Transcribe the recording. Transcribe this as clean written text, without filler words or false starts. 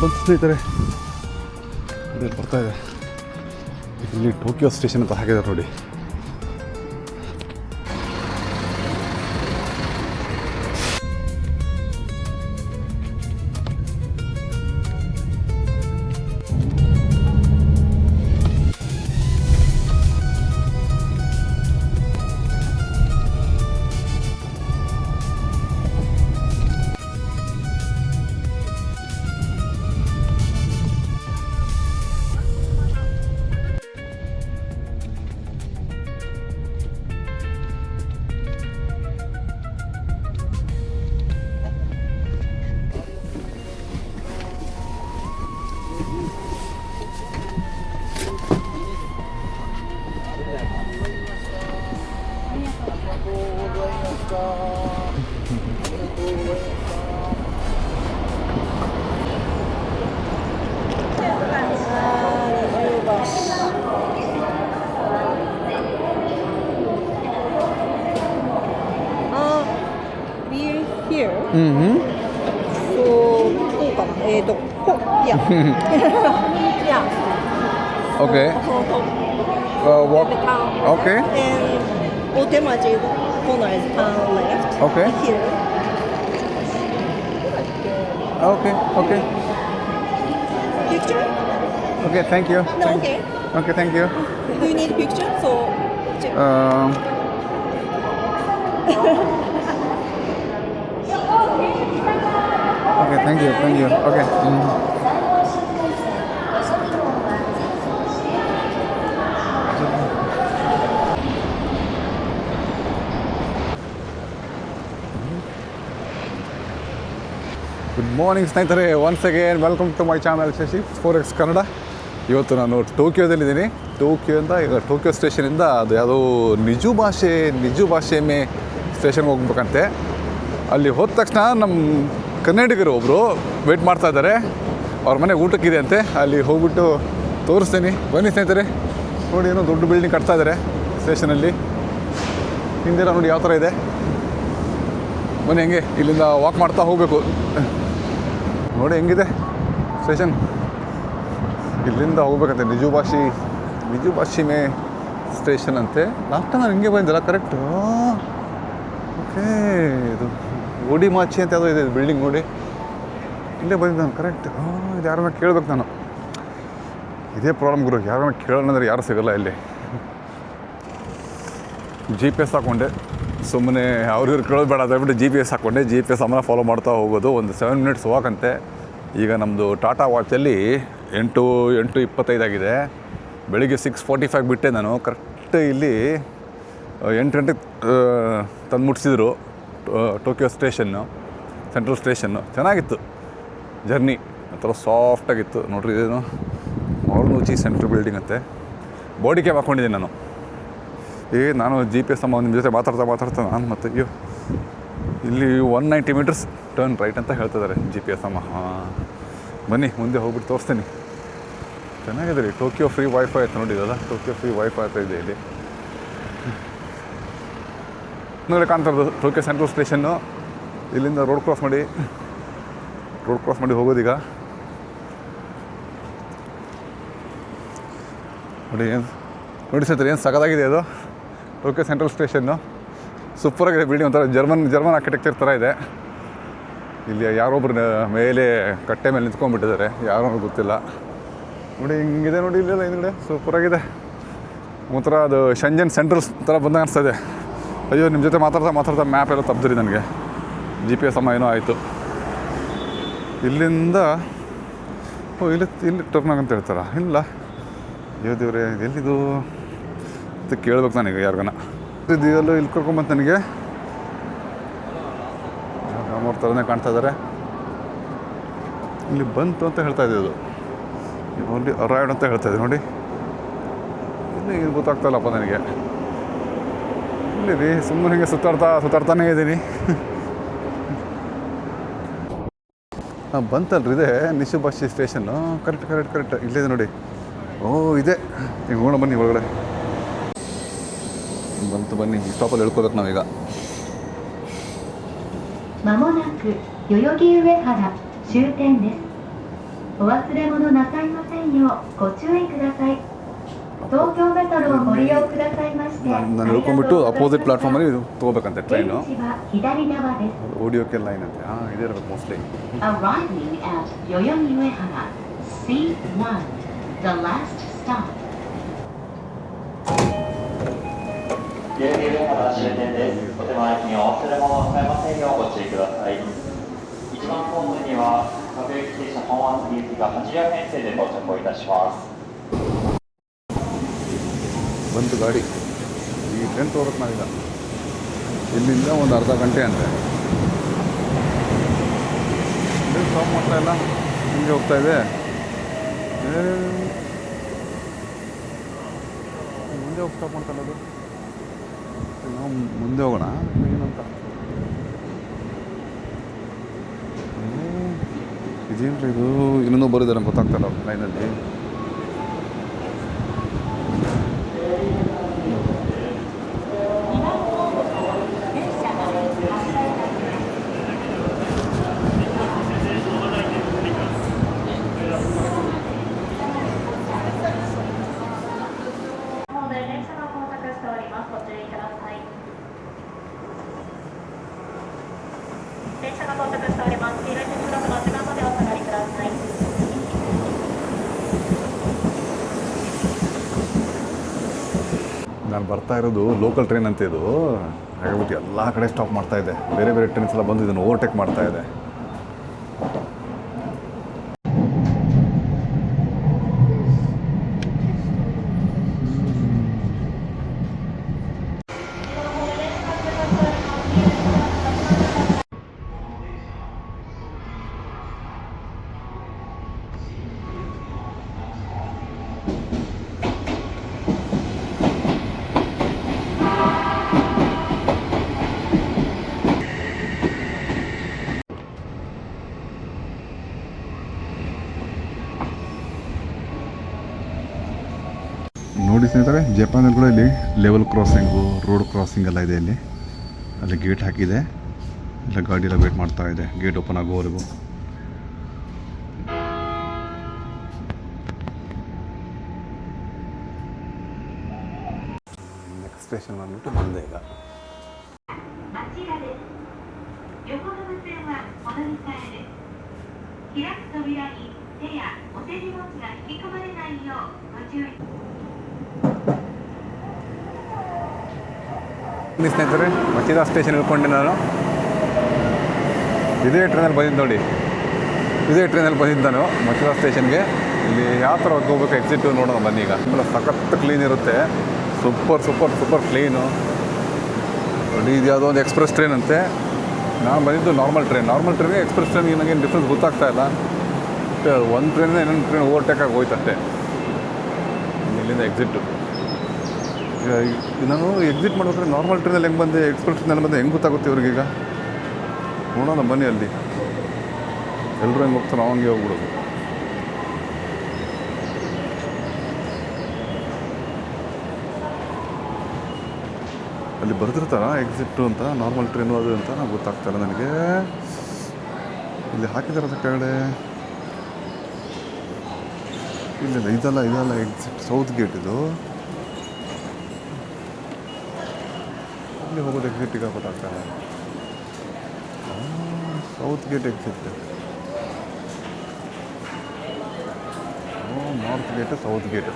ಬಂತು ಸ್ನೇಹಿತರೆ, ಅದೇ ಬರ್ತಾ ಇದೆ. ಇಲ್ಲಿ ಟೋಕಿಯೋ ಸ್ಟೇಷನ್ ಅಂತ ಹಾಕಿದ್ದಾರೆ ನೋಡಿ. Okay. Walk. Okay. And Otemachi corner is turn left. Okay. Here. Okay. Okay. Picture? Okay. Thank you. No, okay. Okay. Thank you. Do you need picture? So. Okay. Thank you. Thank you. Okay. Good morning ಸ್ನೇಹಿತರೆ, once again welcome to my channel Shashi 4X Kannada. ಇವತ್ತು ನಾನು ಟೋಕಿಯೋದಲ್ಲಿದ್ದೀನಿ. ಟೋಕಿಯೋದಿಂದ ಈಗ Tokyo ಸ್ಟೇಷನಿಂದ ಅದು ಯಾವುದೋ ನಿಜು ಭಾಷೆ ಮೇ ಸ್ಟೇಷನ್ಗೆ ಹೋಗ್ಬೇಕಂತೆ. ಅಲ್ಲಿ ಹೋದ ತಕ್ಷಣ ನಮ್ಮ ಕನ್ನಡಿಗರು ಒಬ್ಬರು ವೆಯ್ಟ್ ಮಾಡ್ತಾ ಇದ್ದಾರೆ. ಅವ್ರ ಮನೆ ಊಟಕ್ಕಿದೆ ಅಂತೆ. ಅಲ್ಲಿ ಹೋಗ್ಬಿಟ್ಟು ತೋರಿಸ್ತೀನಿ, ಬನ್ನಿ ಸ್ನೇಹಿತರೆ. ನೋಡಿ, ಏನೋ ದೊಡ್ಡ ಬಿಲ್ಡಿಂಗ್ ಕಟ್ತಾ ಇದ್ದಾರೆ ಸ್ಟೇಷನಲ್ಲಿ. ಹಿಂದಿನ ನೋಡಿ ಯಾವ ಥರ ಇದೆ. ಬನ್ನಿ, ಹೆಂಗೆ ಇಲ್ಲಿಂದ ವಾಕ್ ಮಾಡ್ತಾ ಹೋಗಬೇಕು. ನೋಡಿ ಹೆಂಗಿದೆ ಸ್ಟೇಷನ್. ಇಲ್ಲಿಂದ ಹೋಗ್ಬೇಕಂತೆ ನಿಜು ಭಾಷೆ ಮೇ ಸ್ಟೇಷನ್ ಅಂತೆ. ಲಾಸ್ಟ್ ಟೈಮ್ ನಾನು ಹಿಂಗೆ ಬಂದಿಲ್ಲ ಕರೆಕ್ಟು. ಓಕೆ, ಇದು ಓಡಿಮಾಚಿ ಅಂತ ಯಾವುದೋ ಇದೆ ಬಿಲ್ಡಿಂಗ್. ನೋಡಿ ಇಲ್ಲೇ ಬಂದಿದ್ದೆ ನಾನು ಕರೆಕ್ಟ್. ಇದು ಯಾರನ್ನ ಕೇಳ್ಬೇಕು ನಾನು. ಇದೇ ಪ್ರಾಬ್ಲಮ್ ಗುರು, ಯಾರನ್ನ ಕೇಳೋಣ ಅಂದರೆ ಯಾರು ಸಿಗೋಲ್ಲ ಇಲ್ಲಿ. GPS ಹಾಕ್ಕೊಂಡೆ, ಸುಮ್ಮನೆ ಅವ್ರಿವ್ರು ಕೇಳೋದು ಬೇಡ ಅಂತ ಹೇಳ್ಬಿಟ್ಟು GPS ಹಾಕ್ಕೊಂಡೆ. GPS ಅಮ್ಮನ ಫಾಲೋ ಮಾಡ್ತಾ ಹೋಗೋದು. ಒಂದು 7 ಮಿನಿಟ್ಸ್ ವಾಕಂತೆ. ಈಗ ನಮ್ಮದು ಟಾಟಾ ವಾಚಲ್ಲಿ 8:25 ಆಗಿದೆ. ಬೆಳಿಗ್ಗೆ 6:45 ಬಿಟ್ಟೆ ನಾನು. ಕರೆಕ್ಟ್ ಇಲ್ಲಿ 8 ಗಂಟೆಗೆ ತಂದು ಮುಟ್ಟಿಸಿದ್ರು ಟೋಕಿಯೋ ಸ್ಟೇಷನ್ನು, ಸೆಂಟ್ರಲ್ ಸ್ಟೇಷನ್ನು. ಚೆನ್ನಾಗಿತ್ತು ಜರ್ನಿ, ಒಂಥರ ಸಾಫ್ಟಾಗಿತ್ತು. ನೋಡ್ರಿ, ಇದೇನು ಮಾರ್ನೂಚಿ ಸೆಂಟ್ರಲ್ ಬಿಲ್ಡಿಂಗ್ ಅಂತೆ. ಬಾಡಿ ಕ್ಯಾಮ್ ಹಾಕ್ಕೊಂಡಿದ್ದೀನಿ ನಾನು. ನಾನು GPS ಅಮ್ಮ ನಿಮ್ಮ ಜೊತೆ ಮಾತಾಡ್ತಾ ನಾನು ಮತ್ತೆ ಇಲ್ಲಿ 190 ಮೀಟರ್ಸ್ ಟರ್ನ್ ರೈಟ್ ಅಂತ ಹೇಳ್ತಿದ್ದಾರೆ GPS ಅಮ್ಮ. ಬನ್ನಿ ಮುಂದೆ ಹೋಗ್ಬಿಟ್ಟು ತೋರಿಸ್ತೀನಿ. ಚೆನ್ನಾಗಿದೆ ರೀ. ಟೋಕಿಯೋ ಫ್ರೀ ವೈಫೈ ಆಯ್ತು ನೋಡಿ. ಇದಲ್ಲ ಟೋಕಿಯೋ ಫ್ರೀ ವೈಫೈ ಆಗ್ತಾ ಇದೆ ಇಲ್ಲಿ. ನೋಡಿ ಕಾಣ್ತಾ ಇರೋದು ಟೋಕಿಯೋ ಸೆಂಟ್ರಲ್ ಸ್ಟೇಷನ್ನು. ಇಲ್ಲಿಂದ ರೋಡ್ ಕ್ರಾಸ್ ಮಾಡಿ ಹೋಗೋದೀಗ. ನೋಡಿ ಸ್ನೇಹಿತರೆ, ಏನು ಸಖತ್ತಾಗಿದೆ ಅದು ಟೋಕಿಯೋ ಸೆಂಟ್ರಲ್ ಸ್ಟೇಷನ್ನು. ಸೂಪರಾಗಿದೆ ಬಿಲ್ಡಿಂಗ್. ಒಂಥರ ಜರ್ಮನ್ ಆರ್ಕಿಟೆಕ್ಚರ್ ಥರ ಇದೆ. ಇಲ್ಲಿ ಯಾರೊಬ್ಬರು ಮೇಲೆ ಕಟ್ಟೆ ಮೇಲೆ ನಿಂತ್ಕೊಂಡ್ಬಿಟ್ಟಿದ್ದಾರೆ, ಯಾರೋ ಗೊತ್ತಿಲ್ಲ. ನೋಡಿ ಹಿಂಗಿದೆ ನೋಡಿ, ಇಲ್ಲೆಲ್ಲ ಹಿಂದೆ ಸೂಪರಾಗಿದೆ. ಒಂಥರ ಅದು ಶಂಜನ್ ಸೆಂಟ್ರಲ್ ಥರ ಬಂದಾಗ ಅನಿಸ್ತದೆ. ಅಯ್ಯೋ, ನಿಮ್ಮ ಜೊತೆ ಮಾತಾಡ್ತಾ ಮ್ಯಾಪ್ ಎಲ್ಲ ತಪ್ಪಿದ್ರಿ ನನಗೆ. GPS ಅಮ್ಮ ಏನೋ ಆಯಿತು. ಇಲ್ಲಿಂದ ಇಲ್ಲಿ ಟರ್ನ್ ಆಗಂತ ಹೇಳ್ತಾರ. ಇಲ್ಲ, ಅಯ್ಯೋ ದೇವ್ರೆ, ಎಲ್ಲಿದು ಅಂತ ಕೇಳ್ಬೇಕು ನನಗೆ ಯಾರಿಗಾನ. ಇದೆಯಲ್ಲೂ ಇಲ್ಲಿ ಕರ್ಕೊಂಬಂತು ನನಗೆ. ರಾಮವ್ರ ಥರನೇ ಕಾಣ್ತಾ ಇದ್ದಾರೆ. ಇಲ್ಲಿ ಬಂತು ಅಂತ ಹೇಳ್ತಾ ಇದೆ. ಅದು ಓನ್ಲಿ ಅರೈವ್ಡ್ ಅಂತ ಹೇಳ್ತಾ ಇದೆ ನೋಡಿ. ಇಲ್ಲಿ ಗೊತ್ತಾಗ್ತಾಯಿಲ್ಲಪ್ಪ ನನಗೆ. ಇಲ್ಲಿ ರೀ, ಸುಮ್ಮನೆ ಹಿಂಗೆ ಸುತ್ತಾಡ್ತಾನೇ ಇದ್ದೀನಿ. ಬಂತಲ್ರಿ, ಇದೆ ನಿಜು ಭಾಷೆ ಸ್ಟೇಷನ್ನು. ಕರೆಕ್ಟ್ ಇಲ್ಲಿದೆ ನೋಡಿ. ಓ, ಇದೆ. ಈಗ ನೋಡೋಣ ಬನ್ನಿ ಒಳಗಡೆ. ಬಂತು, ಬನ್ನಿ. ಈ ಸ್ಟಾಪಲ್ಲಿ ಹೇಳ್ಕೋಬೇಕು ನಾವೀಗ. お忘れ物なさいませんようご注意ください。東京メトロをご利用くださいましてನಾನು ಹೇಳ್ಕೊಂಡ್ಬಿಟ್ಟು ಅಪೋಸಿಟ್ ಪ್ಲಾಟ್ಫಾರ್ಮಲ್ಲಿ ತೊಗೋಬೇಕಂತೆ ಟ್ರೈನು. 出口は左側です。 ಓಡಿಯೋಕೆ ಲೈನ್ ಅಂತೆ. ಹಾಂ ಇದೇ ಇರಬೇಕು mostly. Arriving at 代々木上原 C1 the last stop. 代々木上原終点です。お手前にお忘れ物をなさいませんようご注意ください。1番ホームには各駅停車本厚木行きが80編成で到着をいたします。ಬಂತು ಗಾಡಿ. ಈ ಟ್ರೈನ್ ತೊಗೋಬೇಕು ನಾವೀಗ. ಇಲ್ಲಿಂದ ಒಂದು ಅರ್ಧ ಗಂಟೆ ಅಂತೆ. ಸ್ಟಾಪ್ ಮಾಡ್ತಾ ಇಲ್ಲ, ಹಿಂಗೆ ಹೋಗ್ತಾ ಇದೆ. ಮುಂದೆ ಹೋಗಿ ಸ್ಟಾಪ್ ಮಾಡ್ತಾ ಇಲ್ಲ ಅದು. ನಾವು ಮುಂದೆ ಹೋಗೋಣ ಏನಂತ. ಇದೇನು ಇದು ಇನ್ನೂ ಬರೋದಿಲ್ಲ ಗೊತ್ತಾಗ್ತಾಯಿಲ್ಲ ಲೈನಲ್ಲಿ. ನಾನು ಬರ್ತಾ ಇರೋದು ಲೋಕಲ್ ಟ್ರೈನ್ ಅಂತ ಇದು ಹಾಗಾಗ್ಬಿಟ್ಟು ಎಲ್ಲ ಕಡೆ ಸ್ಟಾಪ್ ಮಾಡ್ತಾ ಇದೆ. ಬೇರೆ ಬೇರೆ ಟ್ರೈನ್ಸ್ ಎಲ್ಲ ಬಂದು ಇದನ್ನು ಓವರ್ಟೇಕ್ ಮಾಡ್ತಾ ಇದೆ. ನೋಡಿ ಸ್ನೇಹಿತರೆ, ಜಪಾನಲ್ಲಿ ಕೂಡ ಇಲ್ಲಿ ಲೆವೆಲ್ ಕ್ರಾಸಿಂಗು, ರೋಡ್ ಕ್ರಾಸಿಂಗ್ ಎಲ್ಲ ಇದೆ. ಇಲ್ಲಿ ಅಲ್ಲಿ ಗೇಟ್ ಹಾಕಿದೆ. ಇಲ್ಲ ಗಾಡಿ ಎಲ್ಲ ವೇಟ್ ಮಾಡ್ತಾ ಇದೆ ಗೇಟ್ ಓಪನ್ ಆಗೋವರೆಗೂ. ನೆಕ್ಸ್ಟ್ ಸ್ಟೇಷನ್ ಬಂದ್ಬಿಟ್ಟು ಬಂದೆ ಈಗ. ಸ್ನೇಹಿತರೆ, ಮಚಿರಾ ಸ್ಟೇಷನ್ ಇಳ್ಕೊಂಡೆ ನಾನು. ಇದೇ ಟ್ರೈನಲ್ಲಿ ಬಂದಿದ್ದು ನೋಡಿ, ಇದೇ ಟ್ರೈನಲ್ಲಿ ಬಂದಿದ್ದು ನಾನು ಮಚಿರಾ ಸ್ಟೇಷನ್ಗೆ. ಇಲ್ಲಿ ಯಾವ ಥರ ಹೋಗ್ಬೇಕು ಎಕ್ಸಿಟ್ ನೋಡೋಣ ಬನ್ನಿ. ಈಗ ಸಖತ್ ಕ್ಲೀನ್ ಇರುತ್ತೆ, ಸೂಪರ್ ಸೂಪರ್ ಸೂಪರ್ ಕ್ಲೀನು ನೋಡಿ. ಇದು ಯಾವುದೋ ಒಂದು ಎಕ್ಸ್ಪ್ರೆಸ್ ಟ್ರೈನ್ ಅಂತೆ. ನಾನು ಬಂದಿದ್ದು ನಾರ್ಮಲ್ ಟ್ರೈನ್ಗೆ ಎಕ್ಸ್ಪ್ರೆಸ್ ಟ್ರೈನ್ಗೆ ನನಗೇನು ಡಿಫ್ರೆನ್ಸ್ ಗೊತ್ತಾಗ್ತಾ ಇಲ್ಲ. ಒಂದು ಟ್ರೈನಿಂದ ಇನ್ನೊಂದು ಟ್ರೈನ್ ಓವರ್ಟೇಕಾಗಿ ಹೋಯ್ತಷ್ಟೇ. ಇಲ್ಲಿಂದ ಎಕ್ಸಿಟ್ಟು. ನಾನು ಎಕ್ಸಿಟ್ ಮಾಡ್ಬೇಕಾದ್ರೆ ನಾರ್ಮಲ್ ಟ್ರೈನಲ್ಲಿ ಹೆಂಗೆ ಬಂದೆ, ಎಕ್ಸ್ಪ್ರೆಸ್ ಟ್ರೈನಲ್ಲಿ ಬಂದೆ, ಹೆಂಗೆ ಗೊತ್ತಾಗುತ್ತೆ ಇವ್ರಿಗೀಗ ನೋಡೋಣ ಬನ್ನಿ. ಅಲ್ಲಿ ಎಲ್ಲರೂ ಹೆಂಗೆ ಹೋಗ್ತಾರೆ ನಾವು ಹಂಗೆ ಹೋಗ್ಬಿಡೋದು. ಅಲ್ಲಿ ಬರ್ತಿರ್ತಾರ ಎಕ್ಸಿಟ್ಟು ಅಂತ, ನಾರ್ಮಲ್ ಟ್ರೈನು ಅದು ಅಂತ ನಾವು ಗೊತ್ತಾಗ್ತಾಯಿಲ್ಲ ನನಗೆ. ಇಲ್ಲಿ ಹಾಕಿದಾರದ ಕೆಳಗಡೆ ಇಲ್ಲ, ಇದಲ್ಲ ಎಕ್ಸಿಟ್, ಸೌತ್ ಗೇಟ್ ಇದು. ಇಲ್ಲಿ ಹೋಗೋದು ಎಕ್ಸಿಟ್ ಈಗ ಗೊತ್ತಾಗ್ತಾರೆ. South gate exit, north gate, south gate.